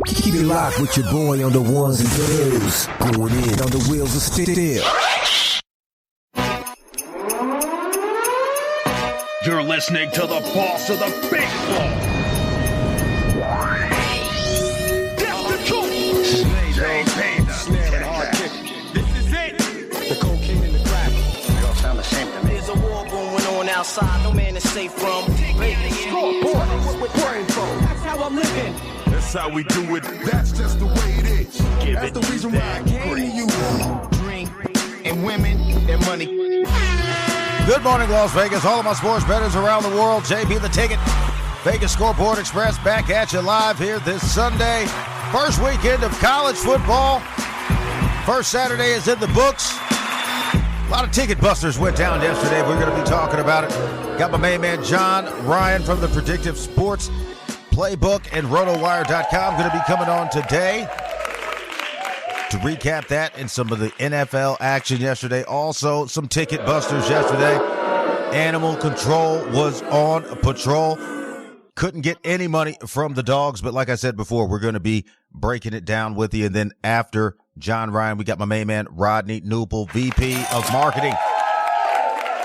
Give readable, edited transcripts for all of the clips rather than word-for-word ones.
Keep it locked with your boy on the ones and twos. Going in on the wheels of steel. You're listening to the boss of the big ball. That's the truth. This is it. The cocaine and the crack. They all sound the same to me. There's a war going on outside. No man is safe from. Vegas Scoreboard with brain flow. That's how I'm living. That's how we do it. That's just the way it is. That's the reason why I came to you. Drink and women and money. Good morning, Las Vegas. All of my sports bettors around the world. JB the Ticket. Vegas Scoreboard Express back at you live here this Sunday. First weekend of college football. First Saturday is in the books. A lot of ticket busters went down yesterday. We're going to be talking about it. Got my main man John Ryan from the Predictive Sports Playbook and RotoWire.com going to be coming on today to recap that and some of the NFL action yesterday. Also, some ticket busters yesterday. Animal Control was on patrol. Couldn't get any money from the dogs, but like I said before, we're going to be breaking it down with you. And then after John Ryan, we got my main man Rodney Newple, VP of Marketing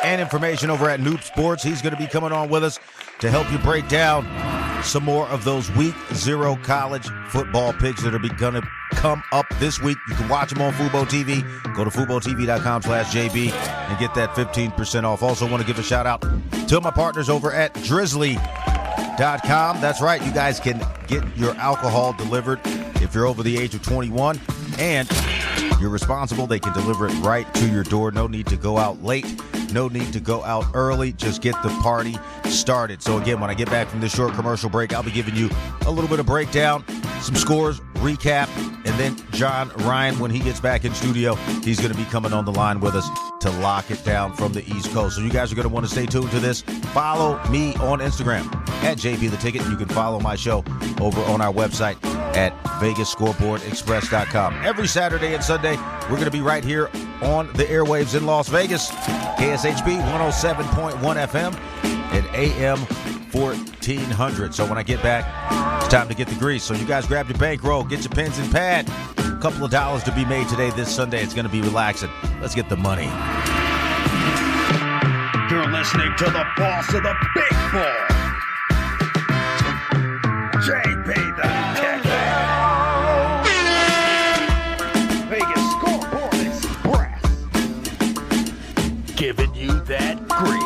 and Information over at Noob Sports. He's going to be coming on with us to help you break down some more of those week 0 college football picks that are going to come up this week. You can watch them on Fubo TV. Go to FuboTV.com/JB and get that 15% off. Also want to give a shout out to my partners over at Drizzly.com. That's right. You guys can get your alcohol delivered if you're over the age of 21 and you're responsible. They can deliver it right to your door. No need to go out late. No need to go out early. Just get the party started. So again, when I get back from this short commercial break, I'll be giving you a little bit of breakdown, some scores, recap, and then John Ryan, when he gets back in studio, he's going to be coming on the line with us to lock it down from the East Coast. So you guys are going to want to stay tuned to this. Follow me on Instagram at JB the Ticket. You can follow my show over on our website at VegasScoreboardExpress.com. Every Saturday and Sunday, we're going to be right here on the airwaves in Las Vegas. KSHP 107.1 FM and AM 1400. So when I get back, it's time to get the grease. So you guys grab your bankroll, get your pens and pad. A couple of dollars to be made today, this Sunday. It's going to be relaxing. Let's get the money. You're listening to the boss of the big ball. JB the Ticket. Vegas Scoreboard Express. Giving you that grease.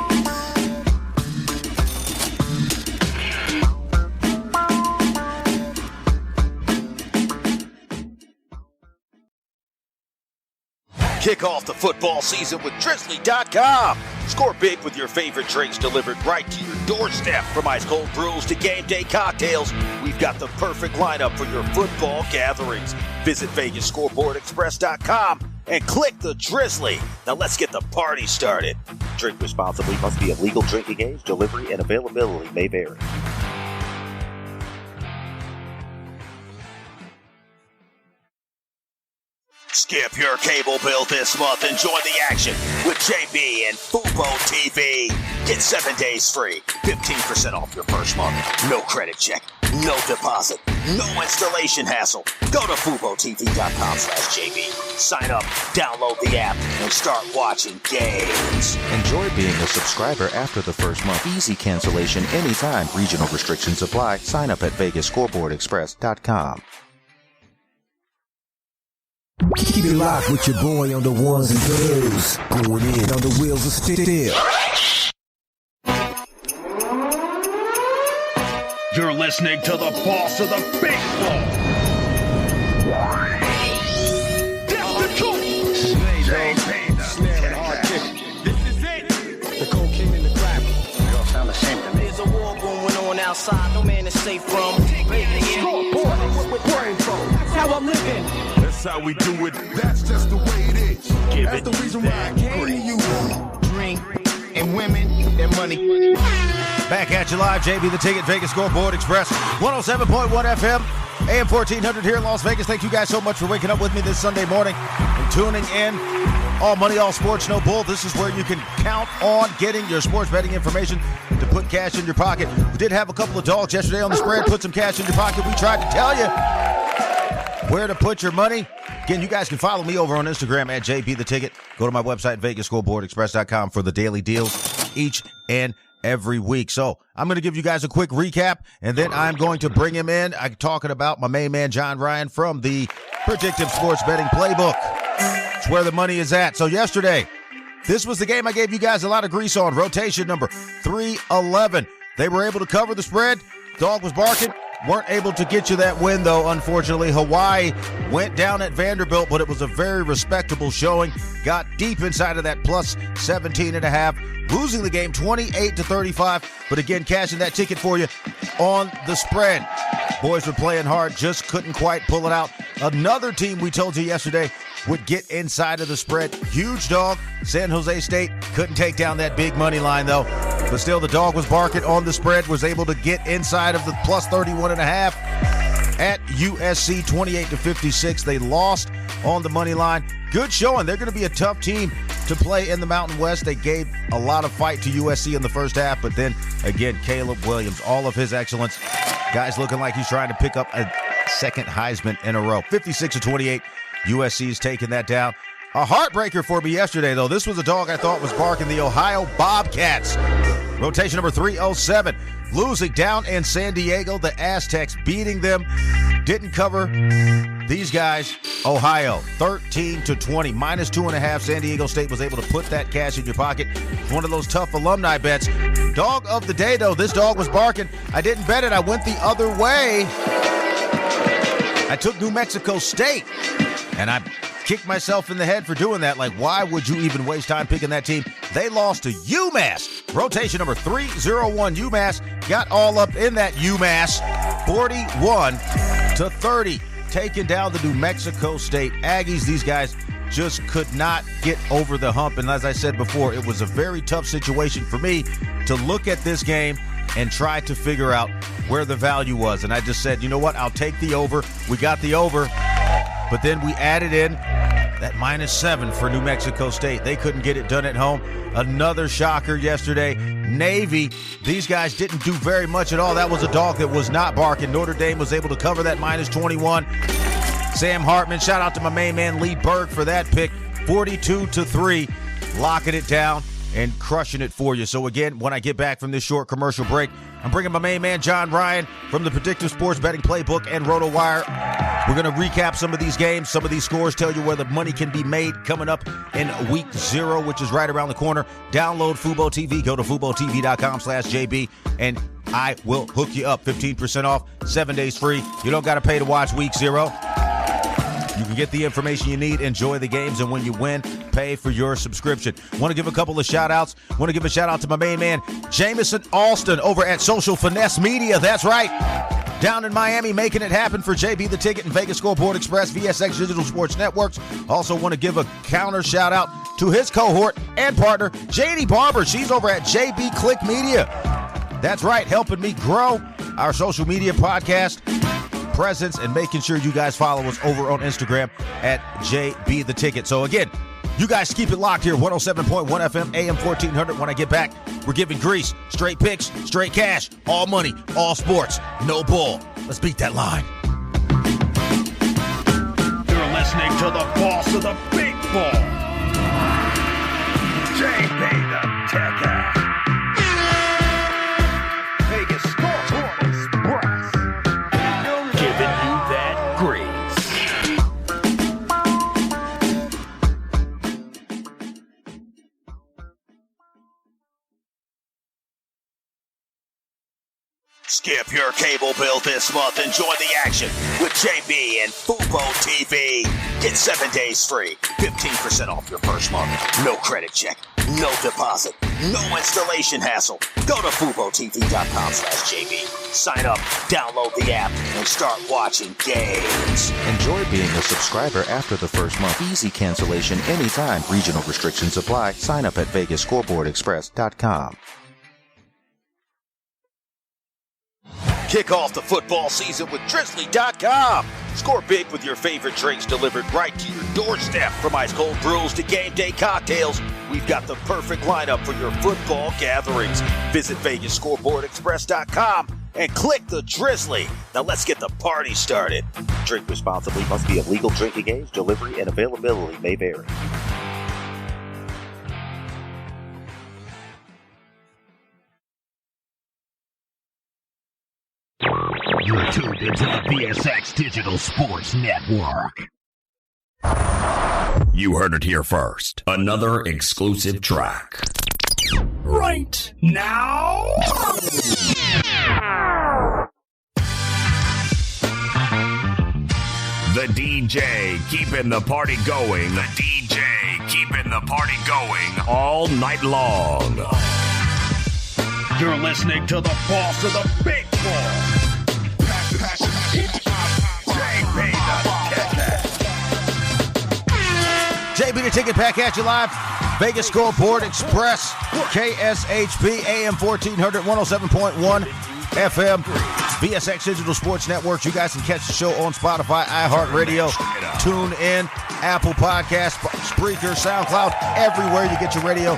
Kick off the football season with Drizzly.com. Score big with your favorite drinks delivered right to your doorstep. From ice cold brews to game day cocktails, we've got the perfect lineup for your football gatherings. Visit VegasScoreboardExpress.com and click the Drizzly. Now let's get the party started. Drink responsibly. Must be of legal drinking age. Delivery and availability may vary. Skip your cable bill this month and join the action with JB and Fubo TV. Get 7 days free, 15% off your first month. No credit check, no deposit, no installation hassle. Go to FuboTV.com/JB. Sign up, download the app, and start watching games. Enjoy being a subscriber after the first month. Easy cancellation anytime. Regional restrictions apply. Sign up at VegasScoreboardExpress.com. Keep it locked with your boy on the ones and twos. Going in on the wheels of steel. You're listening to the boss of the big ball. That's the truth. Snare and hard kick. This is it. The cocaine and the crack. They all sound the same to me. There's a war going on outside. No man is safe from. Vegas Scoreboard with brain flow. That's how I'm living. That's how we do it. That's just the way it is. That's the reason why I came to you. Drink and women and money. Back at you live, JB the Ticket, Vegas Scoreboard Express, 107.1 FM, AM 1400 here in Las Vegas. Thank you guys so much for waking up with me this Sunday morning and tuning in. All money, all sports, no bull. This is where you can count on getting your sports betting information to put cash in your pocket. We did have a couple of dogs yesterday on the spread, put some cash in your pocket. We tried to tell you where to put your money. Again, you guys can follow me over on Instagram at JB the Ticket. Go to my website, VegasScoreboardExpress.com, for the daily deals each and every week. So I'm going to give you guys a quick recap, and then I'm going to bring him in. I'm talking about my main man, John Ryan, from the Predictive Sports Betting Playbook. It's where the money is at. So yesterday, this was the game I gave you guys a lot of grease on. Rotation number 311. They were able to cover the spread. Dog was barking. Weren't able to get you that win, though, unfortunately. Hawaii went down at Vanderbilt, but it was a very respectable showing. Got deep inside of that plus 17.5, losing the game 28-35. But again, cashing that ticket for you on the spread. Boys were playing hard, just couldn't quite pull it out. Another team we told you yesterday would get inside of the spread. Huge dog. San Jose State couldn't take down that big money line, though. But still, the dog was barking on the spread, was able to get inside of the plus 31.5 at USC 28-56. They lost on the money line. Good showing. They're going to be a tough team to play in the Mountain West. They gave a lot of fight to USC in the first half, but then again, Caleb Williams, all of his excellence. Guys looking like he's trying to pick up a second Heisman in a row. 56-28. USC's taking that down. A heartbreaker for me yesterday, though. This was a dog I thought was barking, the Ohio Bobcats. Rotation number 307. Losing down in San Diego. The Aztecs beating them. Didn't cover these guys. Ohio, 13-20. Minus 2.5. San Diego State was able to put that cash in your pocket. It's one of those tough alumni bets. Dog of the day, though. This dog was barking. I didn't bet it. I went the other way. I took New Mexico State. And I kicked myself in the head for doing that. Like, why would you even waste time picking that team? They lost to UMass. Rotation number 301. UMass got all up in that UMass. 41-30. Taking down the New Mexico State Aggies. These guys just could not get over the hump. And as I said before, it was a very tough situation for me to look at this game and try to figure out where the value was. And I just said, you know what? I'll take the over. We got the over. But then we added in that -7 for New Mexico State. They couldn't get it done at home. Another shocker yesterday. Navy, these guys didn't do very much at all. That was a dog that was not barking. Notre Dame was able to cover that -21. Sam Hartman, shout out to my main man Lee Berg for that pick. 42-3, locking it down and crushing it for you. So again, when I get back from this short commercial break, I'm bringing my main man John Ryan from the Predictive Sports Betting Playbook and RotoWire. We're going to recap some of these games, some of these scores, tell you where the money can be made coming up in week 0, which is right around the corner. Download Fubo TV. Go to FuboTV.com/JB, and I will hook you up. 15% off, 7 days free. You don't got to pay to watch week 0. You can get the information you need, enjoy the games, and when you win, pay for your subscription. Want to give a couple of shout-outs. Want to give a shout-out to my main man, Jamison Alston, over at Social Finesse Media. That's right. Down in Miami, making it happen for JB the Ticket and Vegas Scoreboard Express, VSX Digital Sports Networks. Also want to give a counter shout-out to his cohort and partner, JD Barber. She's over at JB Click Media. That's right, helping me grow our social media podcast presence and making sure you guys follow us over on Instagram at JB the Ticket. So again, you guys keep it locked here, 107.1 FM, AM 1400. When I get back, we're giving grease, straight picks, straight cash, all money, all sports, no bull. Let's beat that line. You're listening to the boss of the big ball, JB the Ticket. Vegas Scoreboard Express. Giving you that grease. Skip your cable bill this month and join the action with JB and Fubo TV. Get 7 days free, 15% off your first month. No credit check, no deposit, no installation hassle. Go to FuboTV.com/JB. Sign up, download the app, and start watching games. Enjoy being a subscriber after the first month. Easy cancellation anytime. Regional restrictions apply. Sign up at VegasScoreboardExpress.com. Kick off the football season with Drizzly.com. Score big with your favorite drinks delivered right to your doorstep. From ice cold brews to game day cocktails, we've got the perfect lineup for your football gatherings. Visit VegasScoreboardExpress.com and click the Drizzly. Now let's get the party started. Drink responsibly. Must be of legal drinking age. Delivery and availability may vary. You're tuned into the VSX Digital Sports Network. You heard it here first. Another exclusive track. Right now. The DJ keeping the party going. The DJ keeping the party going all night long. You're listening to the boss of the big ball. JB the Ticket back at you live. Vegas Scoreboard Express, KSHP, AM 1400, 107.1 FM, VSX Digital Sports Network. You guys can catch the show on Spotify, iHeartRadio, TuneIn, Apple Podcasts, Spreaker, SoundCloud, everywhere you get your radio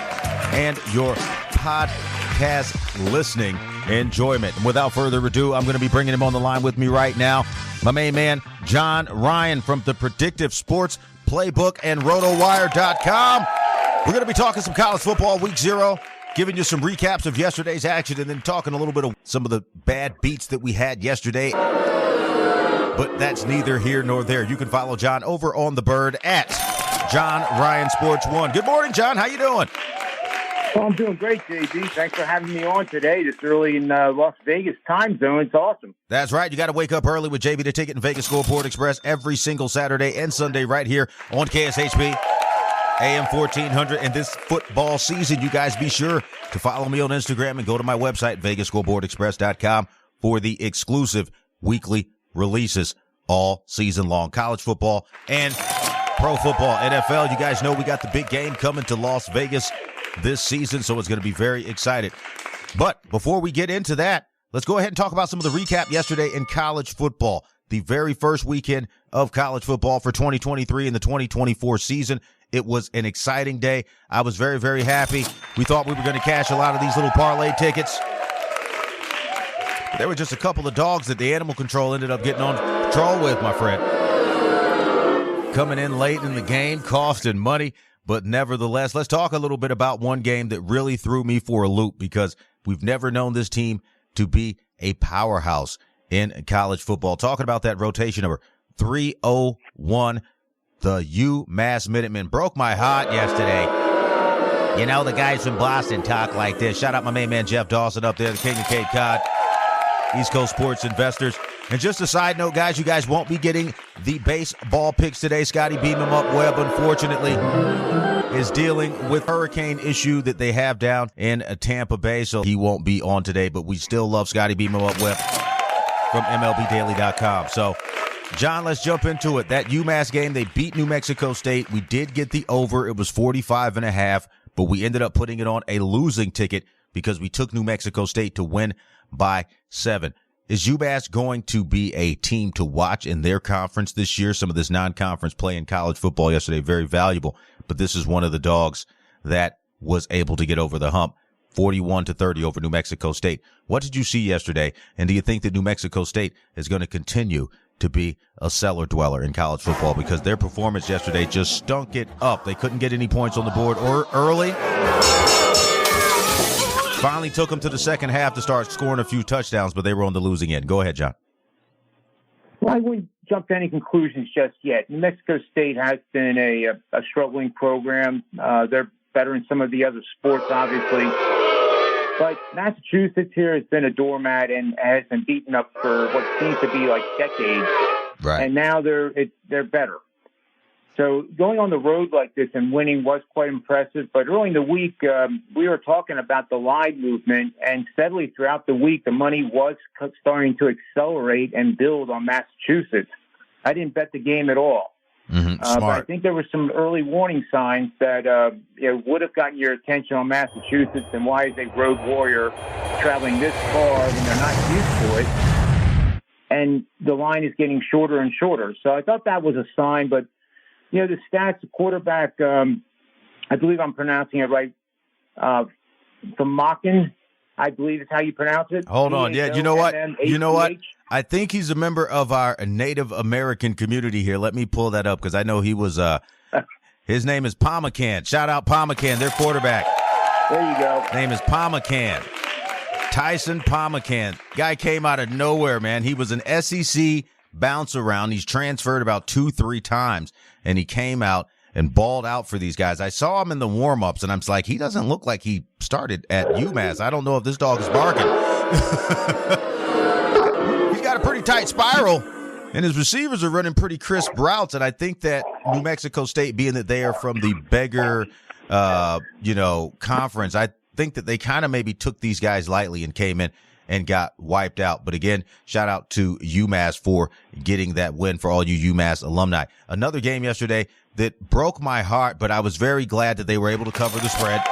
and your podcast listening enjoyment. And without further ado, I'm going to be bringing him on the line with me right now. My main man, John Ryan from the Predictive Sports Playbook and RotoWire.com. We're going to be talking some college football week 0, giving you some recaps of yesterday's action, and then talking a little bit of some of the bad beats that we had yesterday. But that's neither here nor there. You can follow John over on the Bird at John Ryan Sports 1. Good morning, John. How you doing? Well, I'm doing great, JB. Thanks for having me on today. This early in Las Vegas time zone. It's awesome. That's right. You got to wake up early with JB the Ticket and Vegas Scoreboard Express every single Saturday and Sunday right here on KSHP, AM 1400. And this football season, you guys be sure to follow me on Instagram and go to my website, VegasScoreboardExpress.com, for the exclusive weekly releases all season long. College football and pro football, NFL. You guys know we got the big game coming to Las Vegas this season, so it's going to be very excited. But before we get into that, let's go ahead and talk about some of the recap yesterday in college football. The very first weekend of college football for 2023 and the 2024 season. It was an exciting day. I was very, very happy. We thought we were going to cash a lot of these little parlay tickets. But there were just a couple of dogs that the animal control ended up getting on patrol with, my friend. Coming in late in the game, costing money. But nevertheless, let's talk a little bit about one game that really threw me for a loop, because we've never known this team to be a powerhouse in college football. Talking about that rotation number 301, the UMass Minutemen. Broke my heart yesterday. You know, the guys from Boston talk like this. Shout out my main man Jeff Dawson up there, the king of Cape Cod, East Coast sports investors. And just a side note, guys, you guys won't be getting the baseball picks today. Scotty Beam 'em up Webb, unfortunately, is dealing with hurricane issue that they have down in Tampa Bay, so he won't be on today. But we still love Scotty Beam 'em up Webb from MLBDaily.com. So, John, let's jump into it. That UMass game, they beat New Mexico State. We did get the over. It was 45.5, but we ended up putting it on a losing ticket because we took New Mexico State to win by 7. Is UMass going to be a team to watch in their conference this year? Some of this non-conference play in college football yesterday, very valuable. But this is one of the dogs that was able to get over the hump, 41-30 over New Mexico State. What did you see yesterday? And do you think that New Mexico State is going to continue to be a cellar dweller in college football? Because their performance yesterday just stunk it up. They couldn't get any points on the board or early. Finally took them to the second half to start scoring a few touchdowns, but they were on the losing end. Go ahead, John. Well, I wouldn't jump to any conclusions just yet. New Mexico State has been a struggling program. They're better in some of the other sports, obviously. But Massachusetts here has been a doormat and has been beaten up for what seems to be like decades. Right. And now they're better. So going on the road like this and winning was quite impressive. But early in the week, we were talking about the line movement, and steadily throughout the week, the money was starting to accelerate and build on Massachusetts. I didn't bet the game at all. But I think there were some early warning signs that would have gotten your attention on Massachusetts and why is a road warrior traveling this far when they're not used to it. And the line is getting shorter and shorter. So I thought that was a sign, but the stats, the quarterback, I believe I'm pronouncing it right, from Machin, I believe is how you pronounce it. Hold on. Yeah, you know what? You know what? P-H. I think he's a member of our Native American community here. Let me pull that up because I know he was his name is Pomacan. Shout out Pomacan, their quarterback. There you go. Name is Pomacan. Tyson Pomacan. Guy came out of nowhere, man. He was an SEC bounce around. He's transferred about 2-3 times, and he came out and balled out for these guys. I saw him in the warm-ups, and I'm like, he doesn't look like he started at UMass. I don't know if this dog is barking. He's got a pretty tight spiral, and his receivers are running pretty crisp routes, and I think that New Mexico State, being that they are from the beggar, conference, I think that they kind of maybe took these guys lightly and came in and got wiped out. But again, shout out to UMass for getting that win for all you UMass alumni. Another game yesterday that broke my heart, but I was very glad that they were able to cover the spread.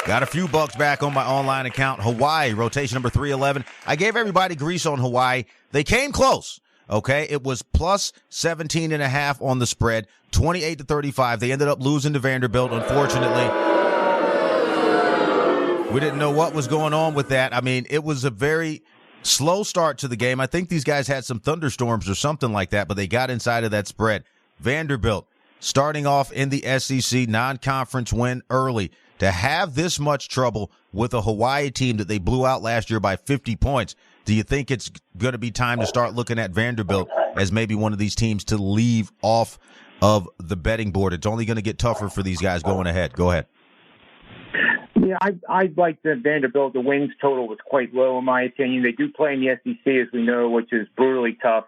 Got a few bucks back on my online account. Hawaii, rotation number 311. I gave everybody grease on Hawaii. They came close. Okay, it was plus 17.5 on the spread, 28-35. They ended up losing to Vanderbilt, unfortunately. We didn't know what was going on with that. I mean, it was a very slow start to the game. I think these guys had some thunderstorms or something like that, but they got inside of that spread. Vanderbilt starting off in the SEC non-conference win early. To have this much trouble with a Hawaii team that they blew out last year by 50 points, do you think it's going to be time to start looking at Vanderbilt as maybe one of these teams to leave off of the betting board? It's only going to get tougher for these guys going ahead. Go ahead. Yeah, I like the Vanderbilt. The wins total was quite low, in my opinion. They do play in the SEC, as we know, which is brutally tough.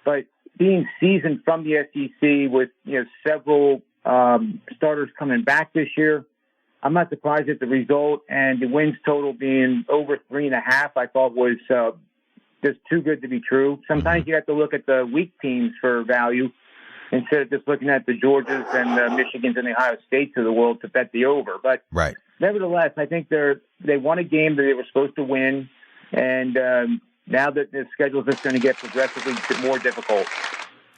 But being seasoned from the SEC with several starters coming back this year, I'm not surprised at the result. And the wins total being over 3.5, I thought was just too good to be true. Sometimes you have to look at the weak teams for value instead of just looking at the Georgias and the Michigans and the Ohio States of the world to bet the over. But right. Nevertheless, I think they won a game that they were supposed to win, and now that the schedule is just going to get progressively more difficult.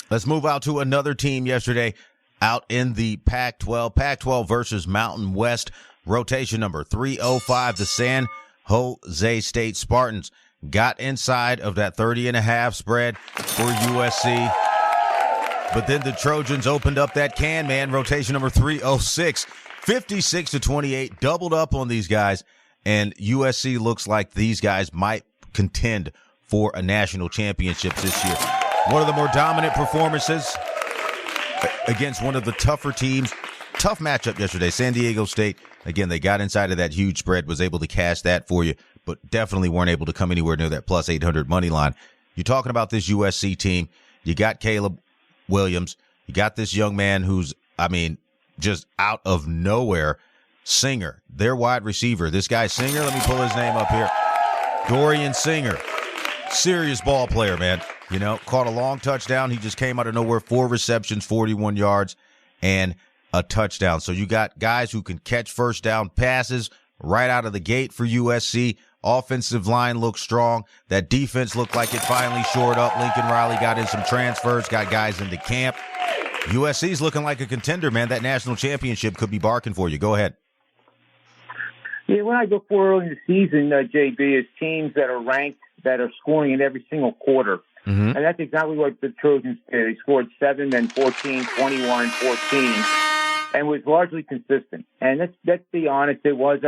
Let's move out to another team yesterday out in the Pac-12. Pac-12 versus Mountain West. Rotation number 305, the San Jose State Spartans got inside of that 30.5 spread for USC. But then the Trojans opened up that can, man. Rotation number 306. 56-28, doubled up on these guys, and USC looks like these guys might contend for a national championship this year. One of the more dominant performances against one of the tougher teams. Tough matchup yesterday. San Diego State, again, they got inside of that huge spread, was able to cash that for you, but definitely weren't able to come anywhere near that plus 800 money line. You're talking about this USC team. You got Caleb Williams. You got this young man who's, just out of nowhere, Singer, their wide receiver. This guy Singer, let me pull his name up here. Dorian Singer, serious ball player, man. Caught a long touchdown. He just came out of nowhere, 4 receptions, 41 yards, and a touchdown. So you got guys who can catch first down passes right out of the gate for USC. Offensive line looks strong. That defense looked like it finally shored up. Lincoln Riley got in some transfers, got guys into camp. USC's looking like a contender, man. That national championship could be barking for you. Go ahead. Yeah, what I look for early in the season, JB, is teams that are ranked, that are scoring in every single quarter. Mm-hmm. And that's exactly what the Trojans did. They scored 7, then 14, 21, 14, and was largely consistent. And let's be honest, it was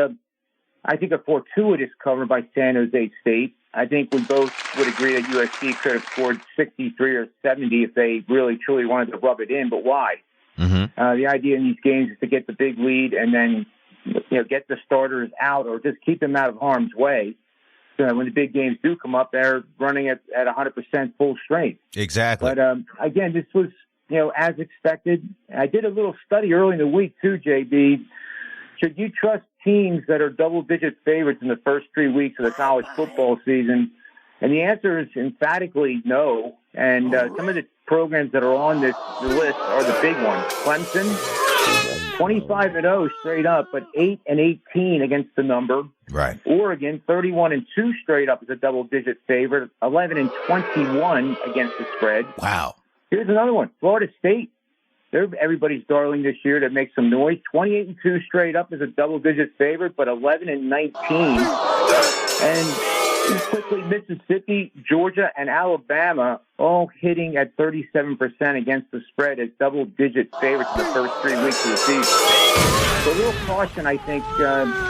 I think a fortuitous cover by San Jose State. I think we both would agree that USC could have scored 63 or 70 if they really, truly wanted to rub it in. But why? Mm-hmm. The idea in these games is to get the big lead and then get the starters out or just keep them out of harm's way. So that when the big games do come up, they're running at 100% full strength. Exactly. But again, this was as expected. I did a little study early in the week too, JB. Should you trust teams that are double-digit favorites in the first 3 weeks of the college football season? And the answer is emphatically no. And some of the programs that are on this list are the big ones. Clemson, 25-0 straight up, but 8-18 against the number. Right. Oregon, 31-2 straight up as a double-digit favorite, 11-21 against the spread. Wow. Here's another one. Florida State, they're everybody's darling this year to make some noise. 28-2 straight up as a double-digit favorite, but 11-19. And quickly, Mississippi, Georgia, and Alabama all hitting at 37% against the spread as double-digit favorites in the first 3 weeks of the season. So a little caution, I think,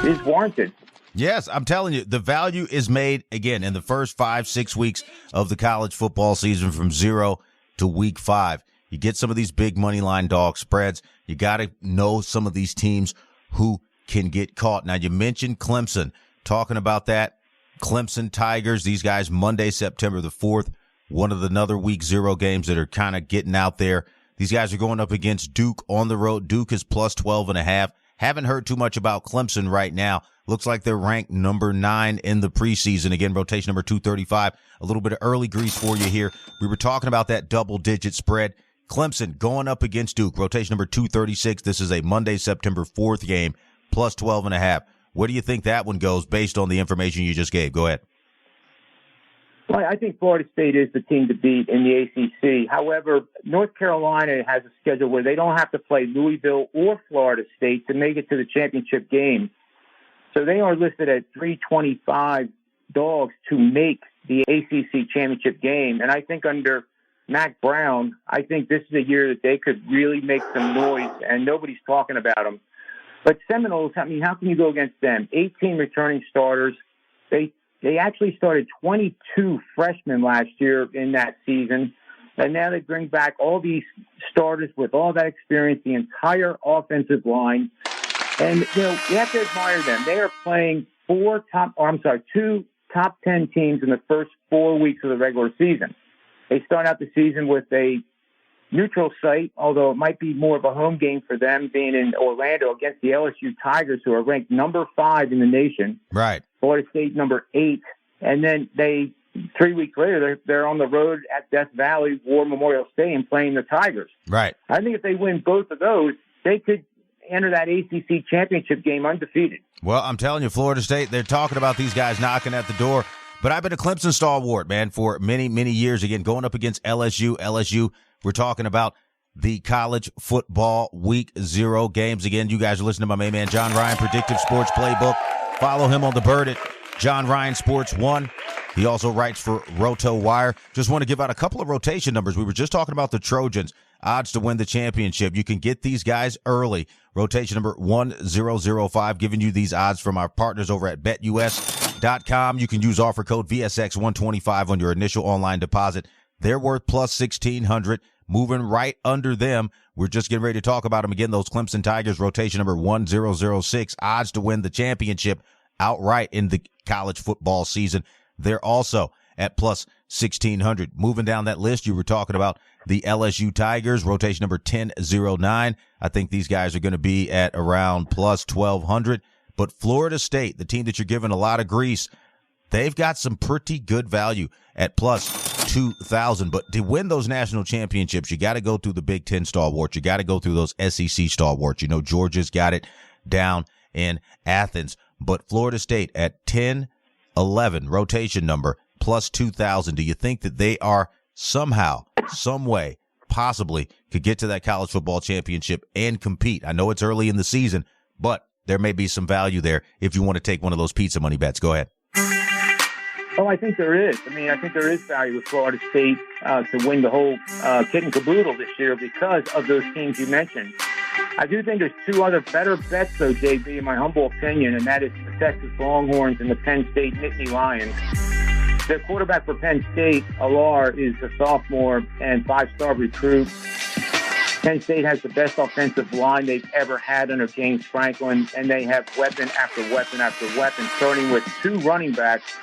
is warranted. Yes, I'm telling you, the value is made, again, in the first 5-6 weeks of the college football season from 0 to week 5. You get some of these big money line dog spreads. You got to know some of these teams who can get caught. Now, you mentioned Clemson. Talking about that, Clemson Tigers, these guys, Monday, September the 4th, one of the another week 0 games that are kind of getting out there. These guys are going up against Duke on the road. Duke is plus 12.5. Haven't heard too much about Clemson right now. Looks like they're ranked number 9 in the preseason. Again, rotation number 235. A little bit of early grease for you here. We were talking about that double-digit spread. Clemson going up against Duke, rotation number 236. This is a Monday, September 4th game, plus 12.5. Where do you think that one goes based on the information you just gave? Go ahead. Well, I think Florida State is the team to beat in the ACC. However, North Carolina has a schedule where they don't have to play Louisville or Florida State to make it to the championship game. So they are listed at 325 dogs to make the ACC championship game. And I think under Mac Brown, I think this is a year that they could really make some noise, and nobody's talking about them. But Seminoles, I mean, how can you go against them? 18 returning starters. They actually started 22 freshmen last year in that season, and now they bring back all these starters with all that experience, the entire offensive line. And, you know, you have to admire them. They are playing two top 10 teams in the first 4 weeks of the regular season. They start out the season with a neutral site, although it might be more of a home game for them, being in Orlando against the LSU Tigers, who are ranked number 5 in the nation. Right. Florida State number 8. And then 3 weeks later, they're on the road at Death Valley War Memorial Stadium playing the Tigers. Right. I think if they win both of those, they could enter that ACC championship game undefeated. Well, I'm telling you, Florida State, they're talking about these guys knocking at the door. But I've been a Clemson stalwart, man, for many, many years. Again, going up against LSU, we're talking about the college football week 0 games. Again, you guys are listening to my main man, John Ryan, Predictive Sports Playbook. Follow him on the bird at John Ryan Sports 1. He also writes for Roto Wire. Just want to give out a couple of rotation numbers. We were just talking about the Trojans, odds to win the championship. You can get these guys early. Rotation number 1005, giving you these odds from our partners over at BetUS.com. You can use offer code VSX125 on your initial online deposit. They're worth plus 1,600. Moving right under them. We're just getting ready to talk about them again. Those Clemson Tigers, rotation number 1006, odds to win the championship outright in the college football season. They're also at plus 1,600. Moving down that list, you were talking about the LSU Tigers, rotation number 1009. I think these guys are going to be at around plus 1,200. But Florida State, the team that you're giving a lot of grease, they've got some pretty good value at plus 2,000. But to win those national championships, you got to go through the Big Ten stalwarts. You got to go through those SEC stalwarts. You know, Georgia's got it down in Athens. But Florida State at 1011, rotation number, plus 2,000. Do you think that they are somehow, some way, possibly could get to that college football championship and compete? I know it's early in the season, but there may be some value there if you want to take one of those pizza money bets. Go ahead. Oh, I think there is. I mean, I think there is value with Florida State to win the whole kit and caboodle this year because of those teams you mentioned. I do think there's 2 other better bets, though, JB, in my humble opinion, and that is the Texas Longhorns and the Penn State Nittany Lions. The quarterback for Penn State, Alar, is a sophomore and 5-star recruit. Penn State has the best offensive line they've ever had under James Franklin, and they have weapon after weapon after weapon, starting with 2 running backs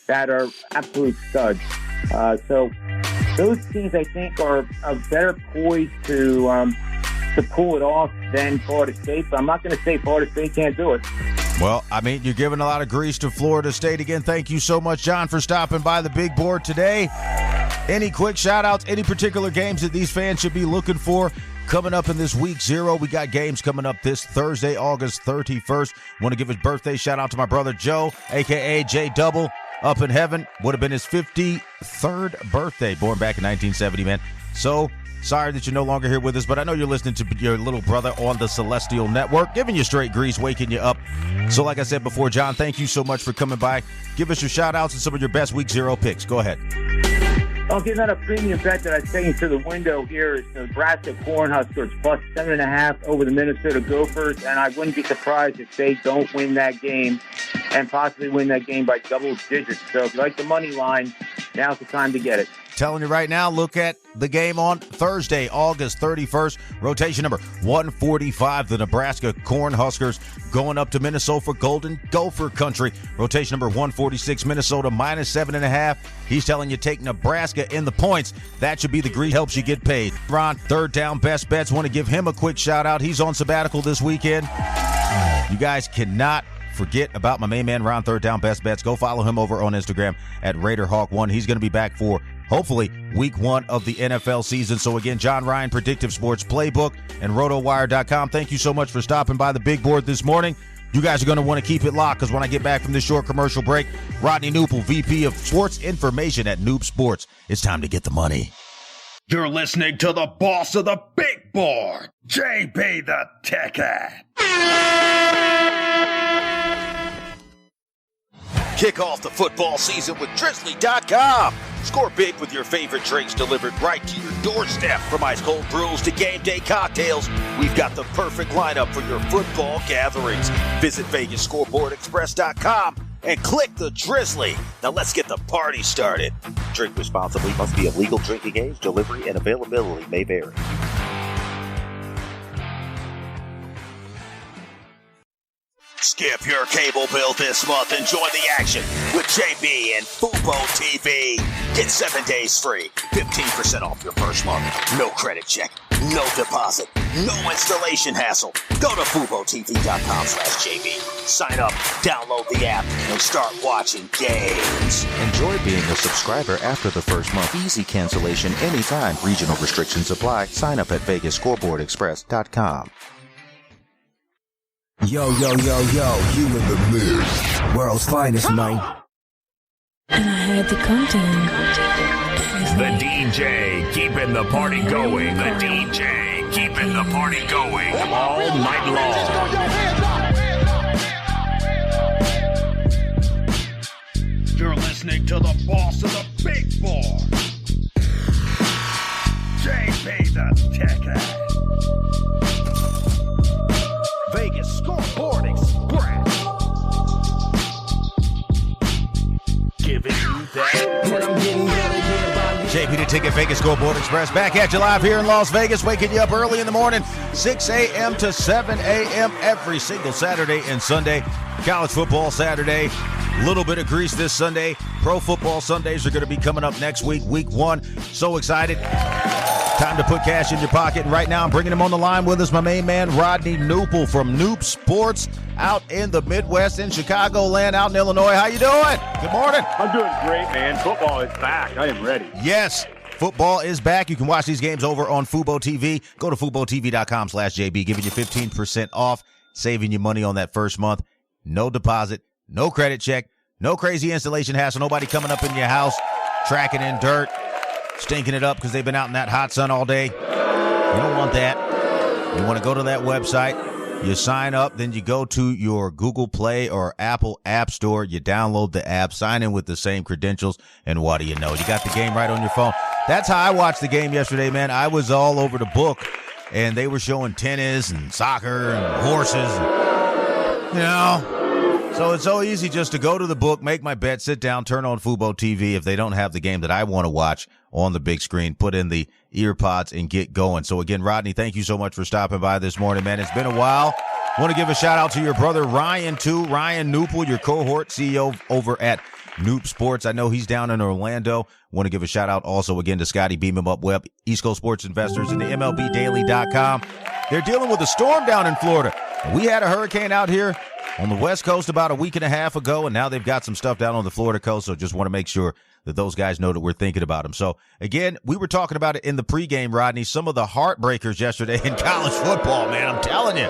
that are absolute studs. So those teams, I think, are better poised to pull it off than Florida State, but I'm not going to say Florida State can't do it. Well, I mean, you're giving a lot of grease to Florida State. Again, thank you so much, John, for stopping by the big board today. Any quick shout-outs, any particular games that these fans should be looking for coming up in this week 0? We got games coming up this Thursday, August 31st. Want to give a birthday shout-out to my brother Joe, a.k.a. J-Double, up in heaven. Would have been his 53rd birthday, born back in 1970, man. So sorry that you're no longer here with us, but I know you're listening to your little brother on the Celestial Network, giving you straight grease, waking you up. So like I said before, John, thank you so much for coming by. Give us your shout-outs and some of your best Week 0 picks. Go ahead. Okay, not a premium bet that I was taking to the window here is the Nebraska Cornhuskers plus 7.5 over the Minnesota Gophers, and I wouldn't be surprised if they don't win that game and possibly win that game by double digits. So if you like the money line, now's the time to get it. Telling you right now, look at the game on Thursday, August 31st. Rotation number 145, the Nebraska Cornhuskers going up to Minnesota for Golden Gopher Country. Rotation number 146, Minnesota minus 7.5. He's telling you take Nebraska in the points. That should be the grease, helps you get paid. Ron, third down best bets. Want to give him a quick shout out. He's on sabbatical this weekend. You guys cannot forget about my main man, Ron, third down best bets. Go follow him over on Instagram at RaiderHawk1. He's going to be back for hopefully week 1 of the NFL season. So again, John Ryan, Predictive Sports Playbook, and RotoWire.com. Thank you so much for stopping by the big board this morning. You guys are going to want to keep it locked because when I get back from this short commercial break, Rodney Newpel, VP of Sports Information at Noob Sports. It's time to get the money. You're listening to the boss of the big board, JB the Ticket. Kick off the football season with Drizzly.com. Score big with your favorite drinks delivered right to your doorstep. From ice cold brews to game day cocktails, we've got the perfect lineup for your football gatherings. Visit VegasScoreboardExpress.com and click the Drizzly. Now let's get the party started. Drink responsibly. Must be of legal drinking age. Delivery and availability may vary. Skip your cable bill this month and join the action with JB and Fubo TV. Get 7 days free, 15% off your first month. No credit check, no deposit, no installation hassle. Go to FuboTV.com/JB. Sign up, download the app, and start watching games. Enjoy being a subscriber after the first month. Easy cancellation anytime. Regional restrictions apply. Sign up at VegasScoreboardExpress.com. Yo, you in the mix. World's finest, man. And I had to come to him. The DJ keeping the party going. The DJ keeping the party going all night long. You're listening to the boss of the big board, JB the Ticket. Vegas Scoreboard Express. Giving you that. JP the Ticket, Vegas Scoreboard Express. Back at you live here in Las Vegas, waking you up early in the morning, 6 a.m. to 7 a.m. every single Saturday and Sunday. College football Saturday. Little bit of grease this Sunday. Pro football Sundays are going to be coming up next week, week 1. So excited. Time to put cash in your pocket. And right now, I'm bringing him on the line with us, my main man, Rodney Newpel from Noob Sports out in the Midwest in Chicagoland, out in Illinois. How you doing? Good morning. I'm doing great, man. Football is back. I am ready. Yes, football is back. You can watch these games over on Fubo TV. Go to FuboTV.com/JB, giving you 15% off, saving you money on that first month. No deposit, no credit check, no crazy installation hassle, nobody coming up in your house, tracking in dirt, stinking it up because they've been out in that hot sun all day. You don't want that. You want to go to that website, you sign up, then you go to your Google Play or Apple App Store, you download the app, sign in with the same credentials, and what do you know? You got the game right on your phone. That's how I watched the game yesterday, man. I was all over the book, and they were showing tennis and soccer and horses, and, you know. So it's so easy just to go to the book, make my bet, sit down, turn on Fubo TV. If they don't have the game that I want to watch on the big screen, put in the ear pods and get going. So again, Rodney, thank you so much for stopping by this morning, man. It's been a while. Want to give a shout out to your brother Ryan too, Ryan Newpel, your cohort CEO over at Noob Sports. I know he's down in Orlando. Want to give a shout out also again to Scotty Beam 'em Up Web, East Coast Sports Investors, and the MLBDaily.com. They're dealing with a storm down in Florida. We had a hurricane out here on the West Coast about a week and a half ago, and now they've got some stuff down on the Florida coast, so just want to make sure that those guys know that we're thinking about them. So, again, we were talking about it in the pregame, Rodney, some of the heartbreakers yesterday in college football, man, I'm telling you.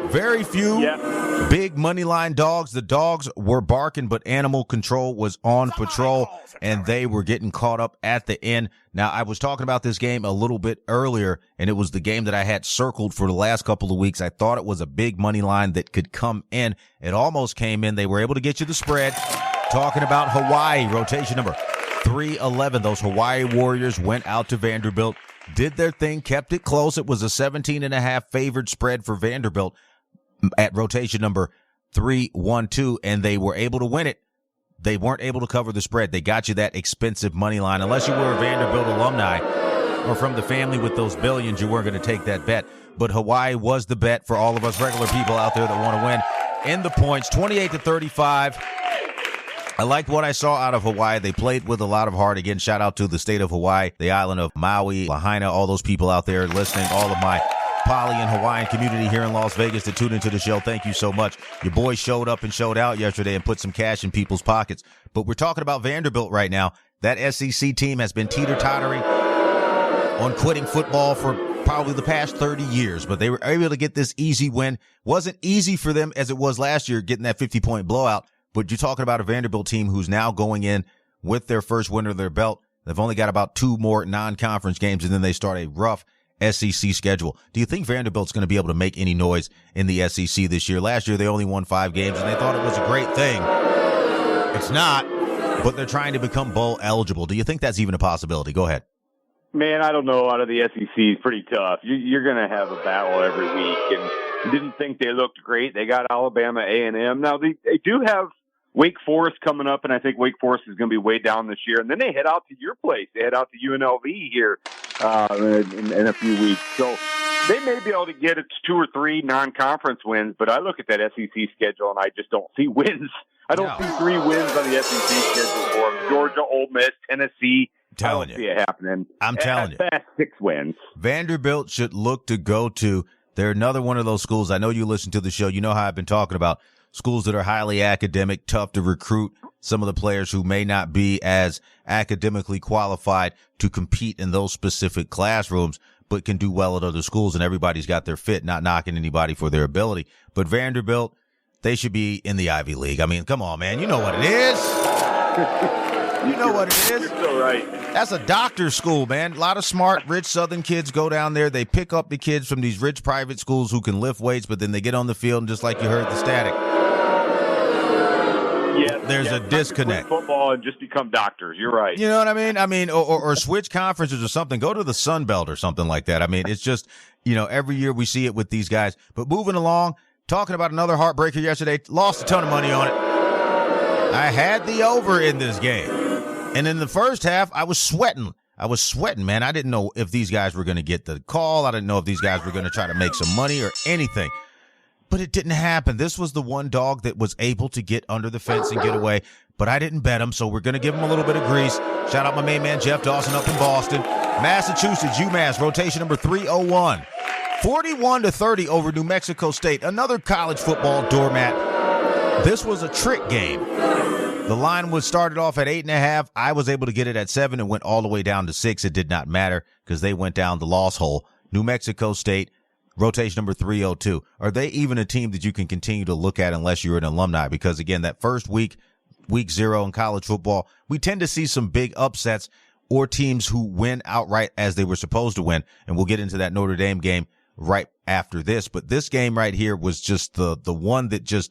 Very few Big money line dogs. The dogs were barking, but animal control was on patrol, and they were getting caught up at the end. Now, I was talking about this game a little bit earlier, and it was the game that I had circled for the last couple of weeks. I thought it was a big money line that could come in. It almost came in. They were able to get you the spread. Talking about Hawaii, rotation number 311. Those Hawaii Warriors went out to Vanderbilt, did their thing, kept it close. It was a 17.5 favored spread for Vanderbilt at rotation number 312, and they were able to win it. They weren't able to cover the spread. They got you that expensive money line. Unless you were a Vanderbilt alumni or from the family with those billions, you weren't going to take that bet. But Hawaii was the bet for all of us regular people out there that want to win. In the points, 28-35. I liked what I saw out of Hawaii. They played with a lot of heart. Again, shout out to the state of Hawaii, the island of Maui, Lahaina, all those people out there listening, all of my Poly and Hawaiian community here in Las Vegas that tuned into the show. Thank you so much. Your boys showed up and showed out yesterday and put some cash in people's pockets. But we're talking about Vanderbilt right now. That SEC team has been teeter-tottering on quitting football for probably the past 30 years, but they were able to get this easy win. Wasn't easy for them as it was last year, getting that 50-point blowout. But you're talking about a Vanderbilt team who's now going in with their first win under their belt. They've only got about 2 more non-conference games, and then they start a rough SEC schedule. Do you think Vanderbilt's going to be able to make any noise in the SEC this year? Last year, they only won 5 games, and they thought it was a great thing. It's not, but they're trying to become bowl eligible. Do you think that's even a possibility? Go ahead. Man, I don't know. Out of the SEC, it's pretty tough. You're going to have a battle every week, and I didn't think they looked great. They got Alabama, A&M. Now, they do have Wake Forest coming up, and I think Wake Forest is going to be way down this year. And then they head out to your place. They head out to UNLV here in a few weeks. So they may be able to get 2 or 3 non-conference wins, but I look at that SEC schedule, and I just don't see wins. I don't see 3 wins on the SEC schedule for them. Georgia, Ole Miss, Tennessee. I don't see it happening. I'm telling you. At best, 6 wins. Vanderbilt should look to go to. They're another one of those schools. I know you listen to the show. You know how I've been talking about schools that are highly academic, tough to recruit some of the players who may not be as academically qualified to compete in those specific classrooms, but can do well at other schools, and everybody's got their fit, not knocking anybody for their ability. But Vanderbilt, they should be in the Ivy League. I mean, come on, man. You know what it is. You know what it is. You're so right. That's a doctor's school, man. A lot of smart, rich Southern kids go down there. They pick up the kids from these rich private schools who can lift weights, but then they get on the field, and just like you heard the static, there's a disconnect. Football and just become doctors. You're right. You know what I mean? Or switch conferences or something. Go to the Sun Belt or something like that. I mean, it's just, every year we see it with these guys. But moving along, talking about another heartbreaker yesterday, lost a ton of money on it. I had the over in this game. And in the first half, I was sweating, man. I didn't know if these guys were going to get the call. I didn't know if these guys were going to try to make some money or anything. But it didn't happen. This was the one dog that was able to get under the fence and get away. But I didn't bet him, so we're going to give him a little bit of grease. Shout out my main man, Jeff Dawson, up in Boston. Massachusetts, UMass, rotation number 301. 41-30 over New Mexico State. Another college football doormat. This was a trick game. The line was started off at 8.5. I was able to get it at 7 and went all the way down to 6. It did not matter because they went down the loss hole. New Mexico State, rotation number 302. Are they even a team that you can continue to look at unless you're an alumni? Because, again, that first week 0 in college football, we tend to see some big upsets or teams who win outright as they were supposed to win. And we'll get into that Notre Dame game right after this. But this game right here was just the one that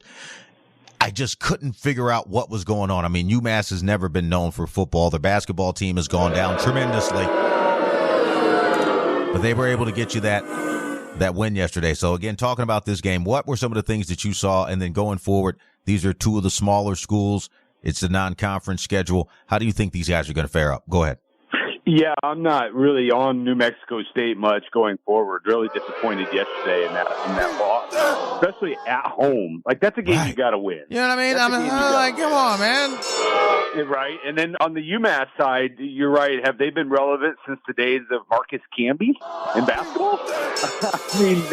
I just couldn't figure out what was going on. I mean, UMass has never been known for football. Their basketball team has gone down tremendously. But they were able to get you that win yesterday. So, again, talking about this game, what were some of the things that you saw? And then going forward, these are 2 of the smaller schools. It's the non-conference schedule. How do you think these guys are going to fare up? Go ahead. Yeah, I'm not really on New Mexico State much going forward. Really disappointed yesterday in that loss, especially at home. Like, that's a game you got to win. You know what I mean? I'm like, come on, man. Right. And then on the UMass side, you're right. Have they been relevant since the days of Marcus Camby in basketball? I mean,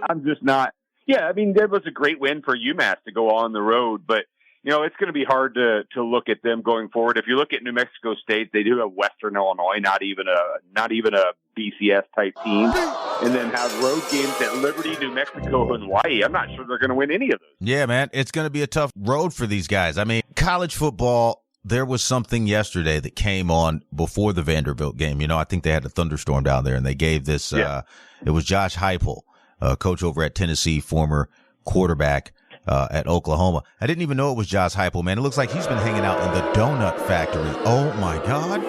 I'm just not. Yeah, I mean, that was a great win for UMass to go on the road, but it's going to be hard to look at them going forward. If you look at New Mexico State, they do have Western Illinois, not even a BCS type team, and then have road games at Liberty, New Mexico, and Hawaii. I'm not sure they're going to win any of those. Yeah, man, it's going to be a tough road for these guys. I mean, college football, there was something yesterday that came on before the Vanderbilt game. I think they had a thunderstorm down there, and they gave this, it was Josh Heupel, coach over at Tennessee, former quarterback at Oklahoma. I didn't even know it was Josh Heupel, man. It looks like he's been hanging out in the donut factory. Oh, my God.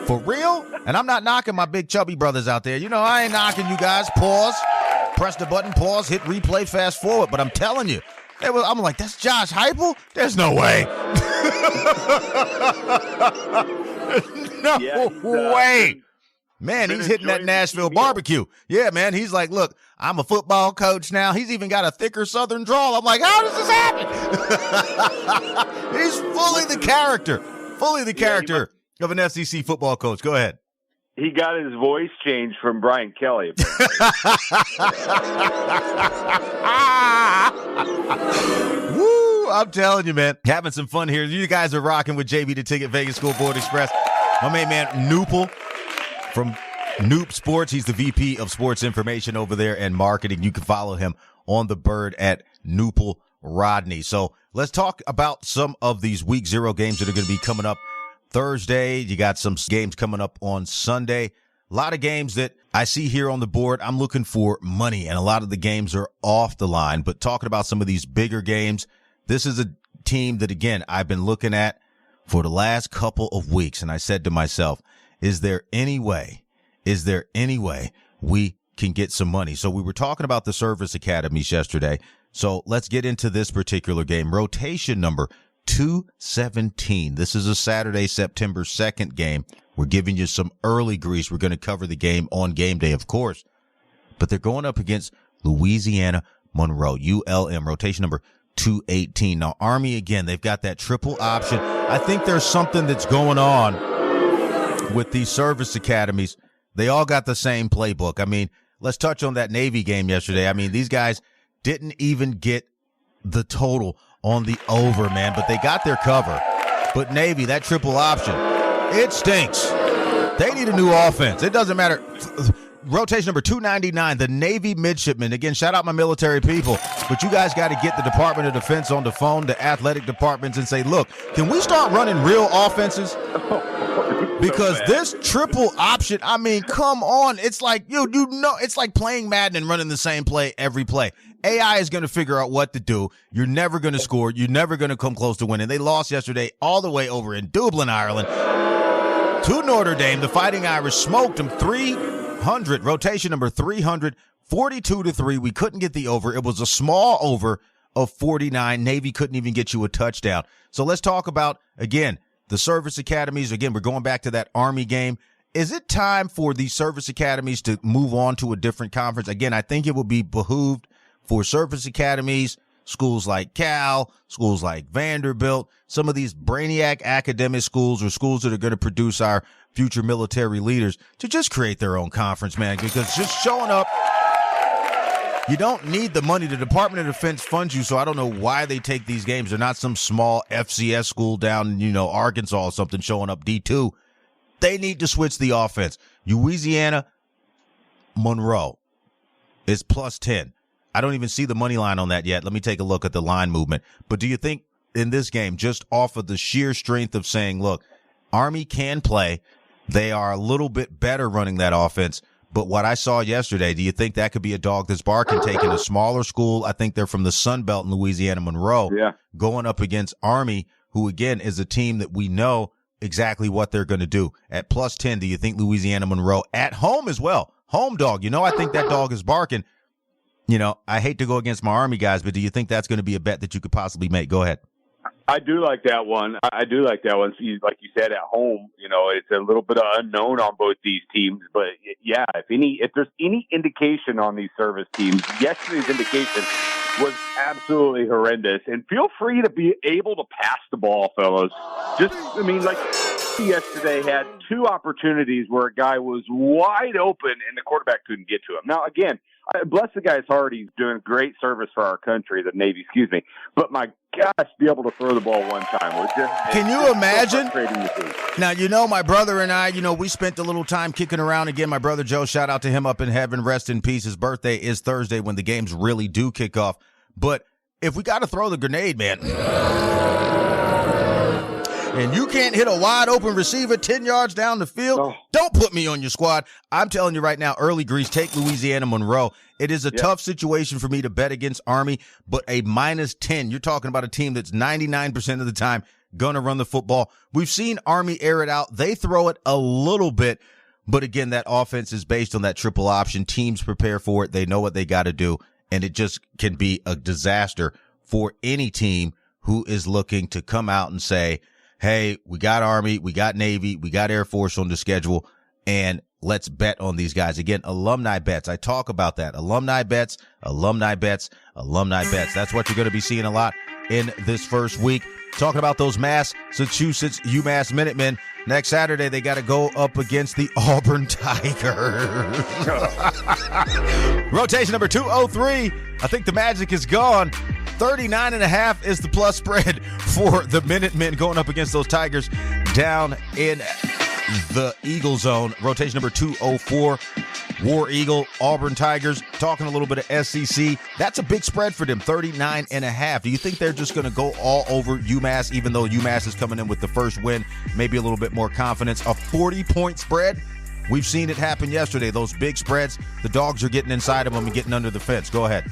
For real? And I'm not knocking my big chubby brothers out there. I ain't knocking you guys. Pause. Press the button, pause, hit replay, fast forward. But I'm telling you, I'm like, that's Josh Heupel? There's no way. No way. Man, he's hitting that Nashville barbecue. Yeah, man. He's like, look, I'm a football coach now. He's even got a thicker Southern drawl. I'm like, how does this happen? He's fully the character of an SEC football coach. Go ahead. He got his voice changed from Brian Kelly. Woo, I'm telling you, man. Having some fun here. You guys are rocking with JB the Ticket, Vegas Scoreboard Express. My main man, Newpel from Noop Sports. He's the VP of Sports Information over there and Marketing. You can follow him on the bird at Newpel Rodney. So let's talk about some of these Week 0 games that are going to be coming up Thursday. You got some games coming up on Sunday. A lot of games that I see here on the board. I'm looking for money, and a lot of the games are off the line. But talking about some of these bigger games, this is a team that, again, I've been looking at for the last couple of weeks. And I said to myself, is there any way we can get some money? So we were talking about the service academies yesterday. So let's get into this particular game. Rotation number 217. This is a Saturday, September 2nd game. We're giving you some early grease. We're going to cover the game on game day, of course. But they're going up against Louisiana Monroe, ULM, rotation number 218. Now, Army, again, they've got that triple option. I think there's something that's going on with these service academies. They all got the same playbook. I mean, let's touch on that Navy game yesterday. I mean, these guys didn't even get the total on the over, man, but they got their cover. But Navy, that triple option, it stinks. They need a new offense. It doesn't matter. Rotation number 299, the Navy midshipmen. Again, shout out my military people, but you guys got to get the Department of Defense on the phone, the athletic departments, and say, look, can we start running real offenses? Because this triple option, I mean, come on. It's like, it's like playing Madden and running the same play every play. AI is going to figure out what to do. You're never going to score. You're never going to come close to winning. They lost yesterday all the way over in Dublin, Ireland, to Notre Dame. The Fighting Irish smoked them 300. Rotation number 300, 42-3. We couldn't get the over. It was a small over of 49. Navy couldn't even get you a touchdown. So let's talk about, again, the service academies. Again, we're going back to that Army game. Is it time for these service academies to move on to a different conference? Again, I think it would be behooved for service academies, schools like Cal, schools like Vanderbilt, some of these brainiac academic schools or schools that are going to produce our future military leaders to just create their own conference, man, because just showing up, you don't need the money. The Department of Defense funds you, so I don't know why they take these games. They're not some small FCS school down in, Arkansas or something showing up D2. They need to switch the offense. Louisiana Monroe is plus 10. I don't even see the money line on that yet. Let me take a look at the line movement. But do you think in this game, just off of the sheer strength of saying, look, Army can play, they are a little bit better running that offense, but what I saw yesterday, do you think that could be a dog that's barking, taking a smaller school? I think they're from the Sun Belt in Louisiana Monroe, going up against Army, who, again, is a team that we know exactly what they're going to do. At plus 10, do you think Louisiana Monroe at home as well? Home dog. I think that dog is barking. I hate to go against my Army guys, but do you think that's going to be a bet that you could possibly make? Go ahead. I do like that one. Like you said, at home, it's a little bit unknown on both these teams. But yeah, if there's any indication on these service teams, yesterday's indication was absolutely horrendous. And feel free to be able to pass the ball, fellas. Yesterday had two opportunities where a guy was wide open and the quarterback couldn't get to him. Now, again, bless the guy's heart. He's doing great service for our country, the Navy, excuse me. But my gosh, to be able to throw the ball one time. Can you imagine? So Now, my brother and I, we spent a little time kicking around again. My brother Joe, shout out to him up in heaven, rest in peace. His birthday is Thursday when the games really do kick off. But if we got to throw the grenade, man, and you can't hit a wide open receiver 10 yards down the field, don't put me on your squad. I'm telling you right now, early grease, take Louisiana Monroe. It is a tough situation for me to bet against Army, but a -10. You're talking about a team that's 99% of the time going to run the football. We've seen Army air it out. They throw it a little bit, but again, that offense is based on that triple option. Teams prepare for it. They know what they got to do, and it just can be a disaster for any team who is looking to come out and say, hey, we got Army, we got Navy, we got Air Force on the schedule, and let's bet on these guys. Again, alumni bets. I talk about that. Alumni bets, alumni bets, alumni bets. That's what you're going to be seeing a lot in this first week. Talking about those Massachusetts UMass Minutemen. Next Saturday, they got to go up against the Auburn Tigers. Rotation number 203. I think the magic is gone. 39.5 is the plus spread for the Minutemen going up against those Tigers down in the Eagle Zone. Rotation number 204. War Eagle, Auburn Tigers, talking a little bit of SEC. That's a big spread for them, 39.5. Do you think they're just going to go all over UMass, even though UMass is coming in with the first win, maybe a little bit more confidence? A 40-point spread? We've seen it happen yesterday. Those big spreads, the dogs are getting inside of them and getting under the fence. Go ahead.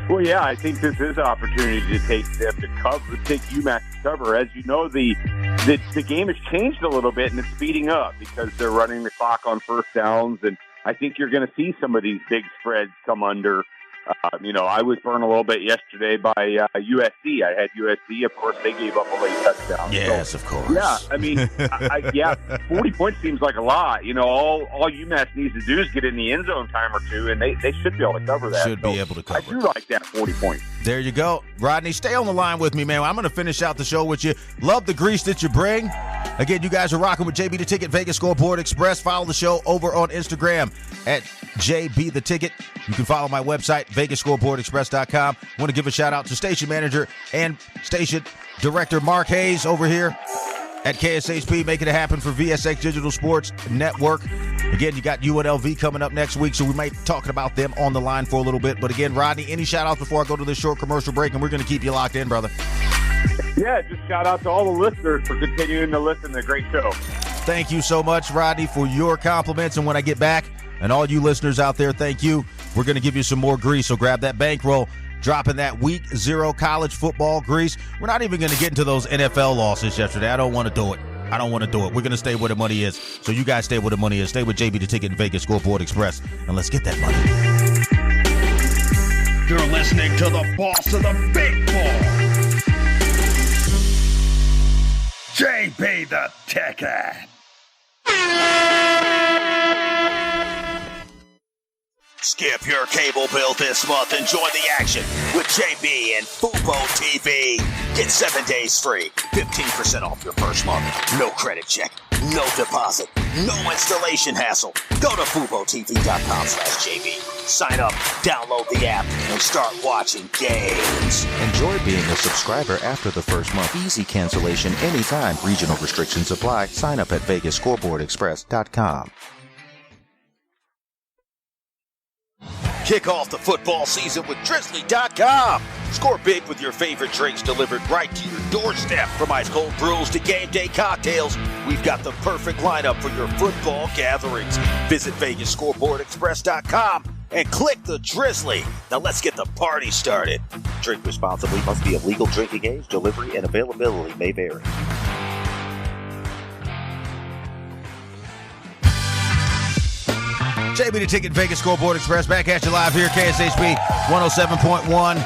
Well, yeah, I think this is an opportunity to take them to cover, take UMass to cover. As you know, the game has changed a little bit, and it's speeding up because they're running the clock on first downs, and I think you're going to see some of these big spreads come under. I was burned a little bit yesterday by USC. I had USC. Of course, they gave up a late touchdown. Yes, of course. Yeah, I mean, 40 points seems like a lot. All UMass needs to do is get in the end zone time or two, and they should be able to cover that. Should be able to cover. I do like that 40 points. There you go. Rodney, stay on the line with me, man. I'm going to finish out the show with you. Love the grease that you bring. Again, you guys are rocking with JB the Ticket, Vegas Scoreboard Express. Follow the show over on Instagram at JB the Ticket. You can follow my website, VegasScoreboardExpress.com. I want to give a shout out to station manager and station director Mark Hayes over here at KSHP, making it happen for VSX Digital Sports Network. Again, you got UNLV coming up next week, so we might be talking about them on the line for a little bit. But again, Rodney, any shout outs before I go to this short commercial break? And we're going to keep you locked in, brother. Yeah, just shout out to all the listeners for continuing to listen to a great show. Thank you so much, Rodney, for your compliments. And when I get back, and all you listeners out there, thank you. We're going to give you some more grease, so grab that bankroll. Dropping that week 0 college football grease. We're not even going to get into those NFL losses yesterday. I don't want to do it. We're going to stay where the money is. So you guys stay where the money is. Stay with JB the Ticket and Vegas Scoreboard Express, and let's get that money. You're listening to the boss of the big ball, JB the Ticket. Skip your cable bill this month and join the action with JB and Fubo TV. Get 7 days free, 15% off your first month. No credit check, no deposit, no installation hassle. Go to FuboTV.com/JB. Sign up, download the app, and start watching games. Enjoy being a subscriber after the first month. Easy cancellation anytime. Regional restrictions apply. Sign up at VegasScoreboardExpress.com. Kick off the football season with Drizzly.com. Score big with your favorite drinks delivered right to your doorstep. From ice cold brews to game day cocktails, we've got the perfect lineup for your football gatherings. Visit VegasScoreboardExpress.com and click the Drizzly. Now let's get the party started. Drink responsibly. Must be of legal drinking age. Delivery and availability may vary. JB the Ticket, Vegas Scoreboard Express, back at you live here, KSHP 107.1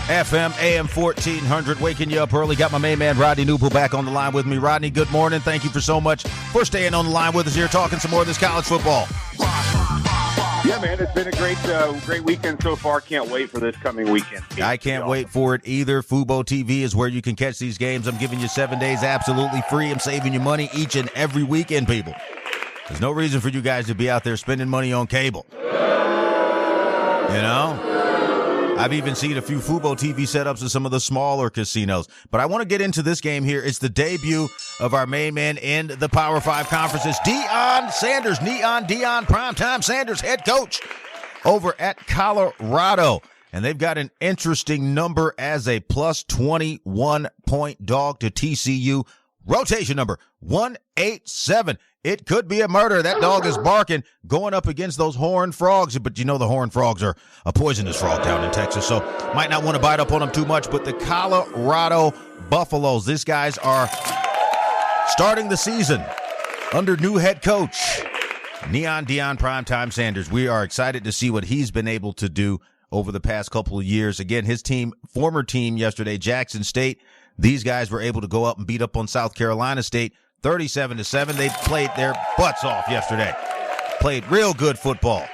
FM, AM 1400, waking you up early. Got my main man, Rodney Newble, back on the line with me. Rodney, good morning. Thank you for so much for staying on the line with us here, talking some more of this college football. Yeah, man, it's been a great weekend so far. Can't wait for this coming weekend. I can't wait for it either. Fubo TV is where you can catch these games. I'm giving you 7 days absolutely free. I'm saving you money each and every weekend, people. There's no reason for you guys to be out there spending money on cable. You know, I've even seen a few Fubo TV setups in some of the smaller casinos. But I want to get into this game here. It's the debut of our main man in the Power 5 conferences, Deion Sanders, Deion Primetime Sanders, head coach over at Colorado. And they've got an interesting number as a plus 21-point dog to TCU. Rotation number 187. It could be a murder. That dog is barking, going up against those horned frogs. But you know the horned frogs are a poisonous frog down in Texas, so might not want to bite up on them too much. But the Colorado Buffaloes, these guys are starting the season under new head coach Deion Primetime Sanders. We are excited to see what he's been able to do over the past couple of years. Again, his team, former team yesterday, Jackson State, these guys were able to go up and beat up on South Carolina State 37-7. They played their butts off yesterday. Played real good football.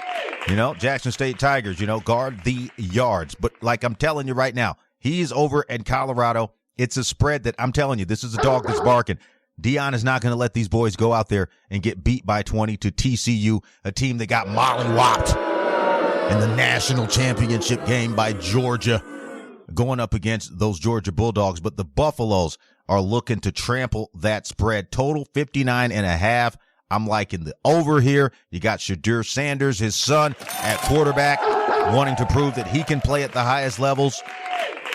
You know, Jackson State Tigers, you know, guard the yards. But like I'm telling you right now, he's over in Colorado. It's a spread that I'm telling you, this is a dog that's barking. Deion is not going to let these boys go out there and get beat by 20 to TCU, a team that got mollywopped in the national championship game by Georgia, going up against those Georgia Bulldogs. But the Buffaloes are looking to trample that spread. Total 59.5. I'm liking the over here. You got Shadur Sanders, his son, at quarterback, wanting to prove that he can play at the highest levels.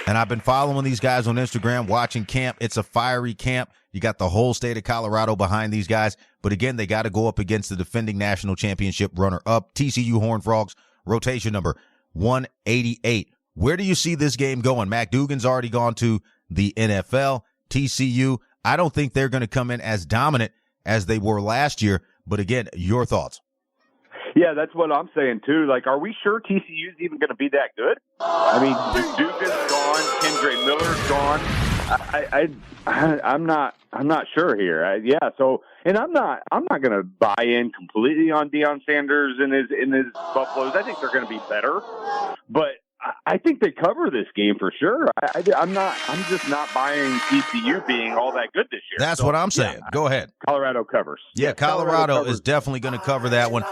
And I've been following these guys on Instagram, watching camp. It's a fiery camp. You got the whole state of Colorado behind these guys. But again, they got to go up against the defending national championship runner-up, TCU Horned Frogs, rotation number 188. Where do you see this game going? Mac Dugan's already gone to the NFL. TCU, I don't think they're going to come in as dominant as they were last year. But again, your thoughts? Yeah, that's what I'm saying too. Like, are we sure TCU's even going to be that good? I mean, Dugan's gone, Kendre Miller's gone. I'm not sure here. And I'm not going to buy in completely on Deion Sanders and his Buffaloes. I think they're going to be better, but I think they cover this game for sure. I'm just not buying TCU being all that good this year. That's what I'm saying. Yeah, go ahead. Colorado covers. Yeah, Colorado is definitely going to cover that one.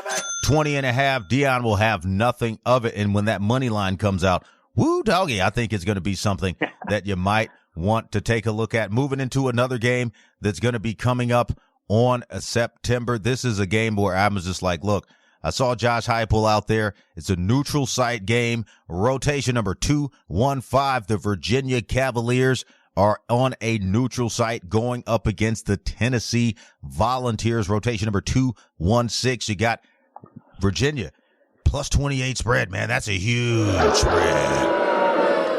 20.5. Deion will have nothing of it. And when that money line comes out, woo doggy, I think it's going to be something that you might want to take a look at. Moving into another game that's going to be coming up on September. This is a game where I was just like, look, I saw Josh Heupel out there. It's a neutral site game. Rotation number 215. The Virginia Cavaliers are on a neutral site going up against the Tennessee Volunteers. Rotation number 216. You got Virginia plus 28 spread, man. That's a huge spread.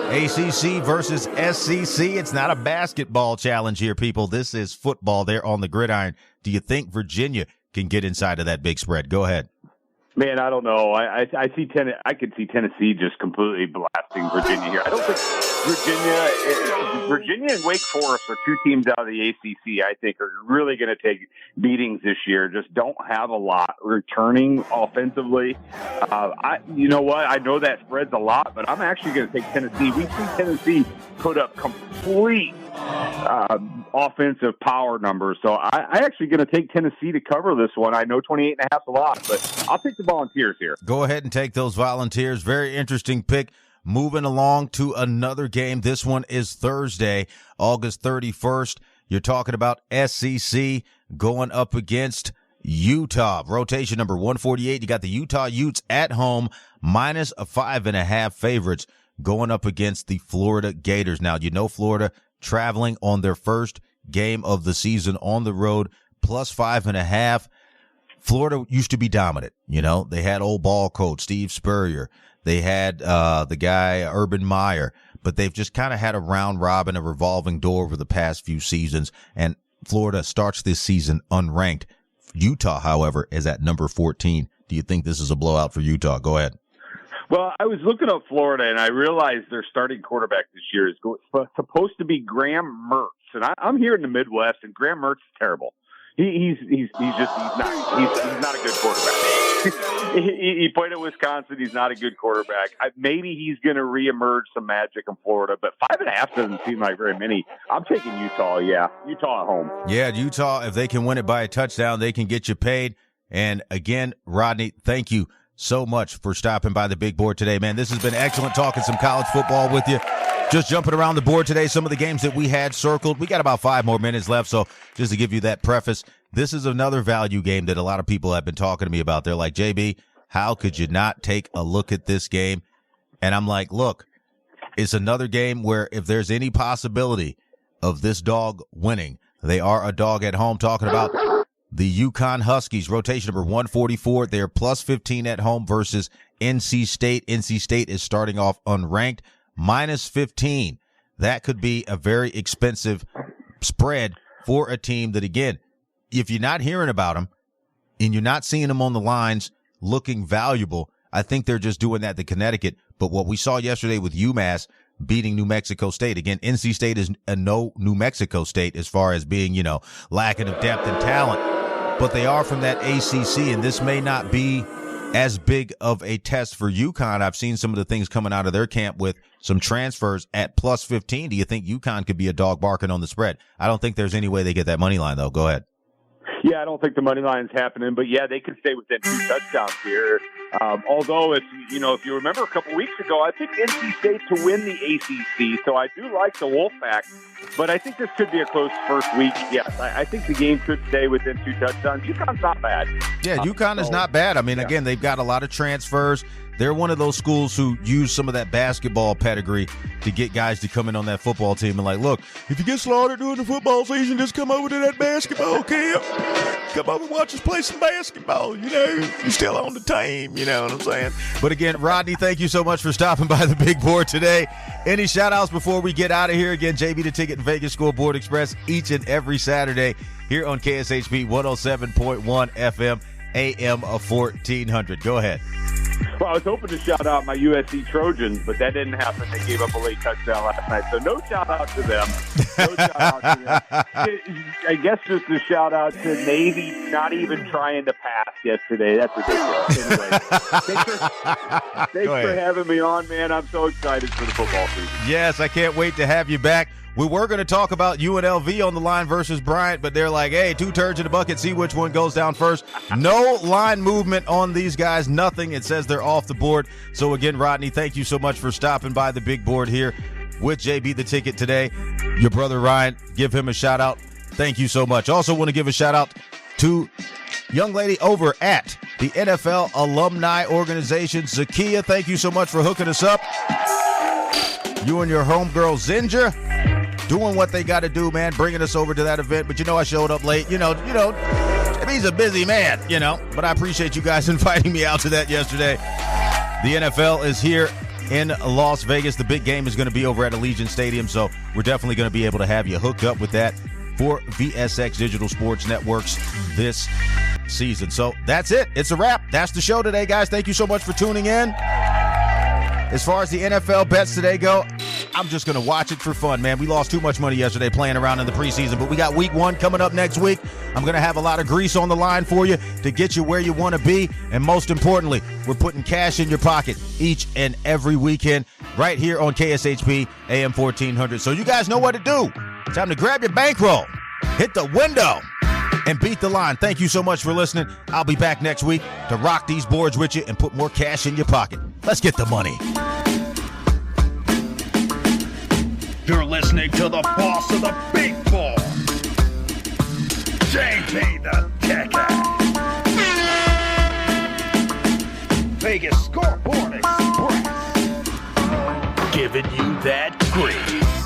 ACC versus SEC. It's not a basketball challenge here, people. This is football. They're on the gridiron. Do you think Virginia can get inside of that big spread? Go ahead. Man, I don't know. I could see Tennessee just completely blasting Virginia here. I don't think Virginia and Wake Forest are two teams out of the ACC. I think are really going to take beatings this year. Just don't have a lot returning offensively. You know what? I know that spreads a lot, but I'm actually going to take Tennessee. We've seen Tennessee put up complete offensive power numbers. So I actually going to take Tennessee to cover this one. I know 28.5 is a lot, but I'll take the Volunteers here. Go ahead and take those Volunteers. Very interesting pick. Moving along to another game. This one is Thursday, August 31st. You're talking about SEC going up against Utah. Rotation number 148. You got the Utah Utes at home, minus a 5.5 favorites going up against the Florida Gators. Now, you know Florida traveling on their first game of the season on the road, plus 5.5. Florida used to be dominant. You know, they had old ball coach Steve Spurrier. They had the guy Urban Meyer, but they've just kind of had a round robin, a revolving door over the past few seasons. And Florida starts this season unranked. Utah, however, is at number 14. Do you think this is a blowout for Utah? Go ahead. Well, I was looking up Florida, and I realized their starting quarterback this year is supposed to be Graham Mertz, and I'm here in the Midwest, and Graham Mertz is terrible. He's not a good quarterback. he played at Wisconsin. He's not a good quarterback. Maybe he's going to reemerge some magic in Florida, but 5.5 doesn't seem like very many. I'm taking Utah. Yeah, Utah at home. Yeah, Utah. If they can win it by a touchdown, they can get you paid. And again, Rodney, thank you so much for stopping by the big board today, man. This has been excellent talking some college football with you. Just jumping around the board today, some of the games that we had circled. We got about 5 more minutes left, so just to give you that preface, this is another value game that a lot of people have been talking to me about. They're like, JB, how could you not take a look at this game? And I'm like, look, it's another game where if there's any possibility of this dog winning, they are a dog at home. Talking about the UConn Huskies, rotation number 144. They're plus 15 at home versus NC State. NC State is starting off unranked, minus 15. That could be a very expensive spread for a team that, again, if you're not hearing about them and you're not seeing them on the lines looking valuable, I think they're just doing that to Connecticut. But what we saw yesterday with UMass beating New Mexico State, again, NC State is a no New Mexico State as far as being, lacking of depth and talent. But they are from that ACC, and this may not be as big of a test for UConn. I've seen some of the things coming out of their camp with some transfers at plus 15. Do you think UConn could be a dog barking on the spread? I don't think there's any way they get that money line, though. Go ahead. Yeah, I don't think the money line's happening, but yeah, they could stay within 2 touchdowns here. Although, if you remember a couple weeks ago, I picked NC State to win the ACC, so I do like the Wolfpack. But I think this could be a close first week. Yes, I think the game could stay within 2 touchdowns. UConn's not bad. Yeah, UConn is not bad. I mean, again, they've got a lot of transfers. They're one of those schools who use some of that basketball pedigree to get guys to come in on that football team and like, look, if you get slaughtered during the football season, just come over to that basketball camp. Come over and watch us play some basketball. You're still on the team. You know what I'm saying? But again, Rodney, thank you so much for stopping by the big board today. Any shout outs before we get out of here? Again, JB the Ticket and Vegas Scoreboard Express each and every Saturday here on KSHP 107.1 FM, AM 1400. Go ahead. Well, I was hoping to shout out my USC Trojans, but that didn't happen. They gave up a late touchdown last night, so no shout out to them. I guess just a shout out to Navy not even trying to pass yesterday. That's ridiculous. Anyway, thanks for having me on, man. I'm so excited for the football season. Yes, I can't wait to have you back. We were going to talk about UNLV on the line versus Bryant, but they're like, hey, 2 turds in a bucket, see which one goes down first. No line movement on these guys, nothing. It says they're off the board. So again, Rodney, thank you so much for stopping by the big board here with JB the Ticket today. Your brother Ryan, give him a shout out. Thank you so much. Also want to give a shout out to young lady over at the NFL Alumni Organization, Zakia. Thank you so much for hooking us up. You and your homegirl Zinger doing what they got to do, man, bringing us over to that event. But I showed up late. He's a busy man, But I appreciate you guys inviting me out to that yesterday. The NFL is here in Las Vegas. The big game is going to be over at Allegiant Stadium, so we're definitely going to be able to have you hooked up with that for VSX Digital Sports Networks this season. So that's it. It's a wrap. That's the show today, guys. Thank you so much for tuning in. As far as the NFL bets today go, I'm just going to watch it for fun, man. We lost too much money yesterday playing around in the preseason, but we got week 1 coming up next week. I'm going to have a lot of grease on the line for you to get you where you want to be. And most importantly, we're putting cash in your pocket each and every weekend right here on KSHP AM 1400. So you guys know what to do. Time to grab your bankroll, hit the window, and beat the line. Thank you so much for listening. I'll be back next week to rock these boards with you and put more cash in your pocket. Let's get the money. You're listening to the boss of the big board, JB the Ticket. Vegas Scoreboard Express, giving you that grease.